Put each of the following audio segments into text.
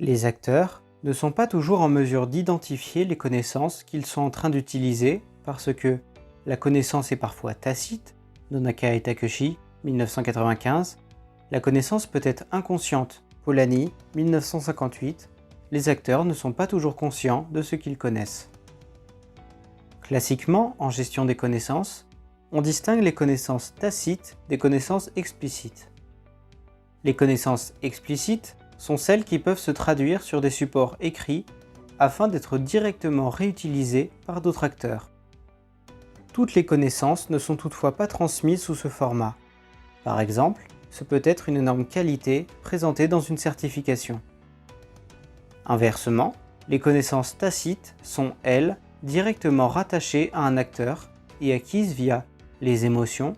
Les acteurs ne sont pas toujours en mesure d'identifier les connaissances qu'ils sont en train d'utiliser parce que la connaissance est parfois tacite, Nonaka et Takeshi, 1995, la connaissance peut être inconsciente, Polanyi, 1958, les acteurs ne sont pas toujours conscients de ce qu'ils connaissent. Classiquement, en gestion des connaissances, on distingue les connaissances tacites des connaissances explicites. Les connaissances explicites sont celles qui peuvent se traduire sur des supports écrits afin d'être directement réutilisées par d'autres acteurs. Toutes les connaissances ne sont toutefois pas transmises sous ce format. Par exemple, ce peut être une norme qualité présentée dans une certification. Inversement, les connaissances tacites sont, elles, directement rattachées à un acteur et acquises via les émotions,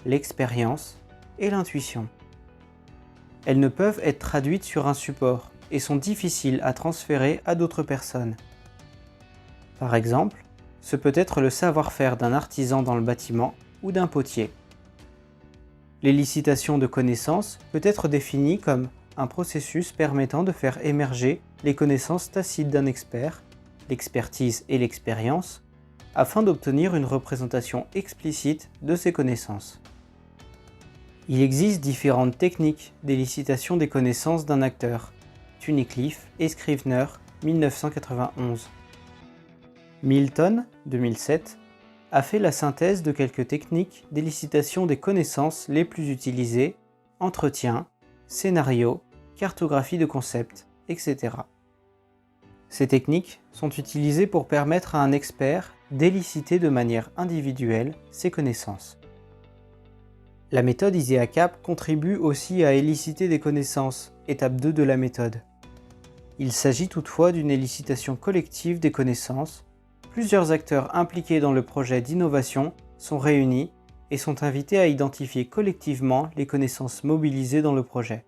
l'expérience et l'intuition. Elles ne peuvent être traduites sur un support et sont difficiles à transférer à d'autres personnes. Par exemple, ce peut être le savoir-faire d'un artisan dans le bâtiment ou d'un potier. L'élicitation de connaissances peut être définie comme un processus permettant de faire émerger les connaissances tacites d'un expert, l'expertise et l'expérience, afin d'obtenir une représentation explicite de ces connaissances. Il existe différentes techniques d'élicitation des connaissances d'un acteur, Tunnicliffe et Scrivener, 1991. Milton, 2007, a fait la synthèse de quelques techniques d'élicitation des connaissances les plus utilisées, entretien, scénario, cartographie de concepts, etc. Ces techniques sont utilisées pour permettre à un expert d'éliciter de manière individuelle ses connaissances. La méthode ISEACAP contribue aussi à éliciter des connaissances, étape 2 de la méthode. Il s'agit toutefois d'une élicitation collective des connaissances. Plusieurs acteurs impliqués dans le projet d'innovation sont réunis et sont invités à identifier collectivement les connaissances mobilisées dans le projet.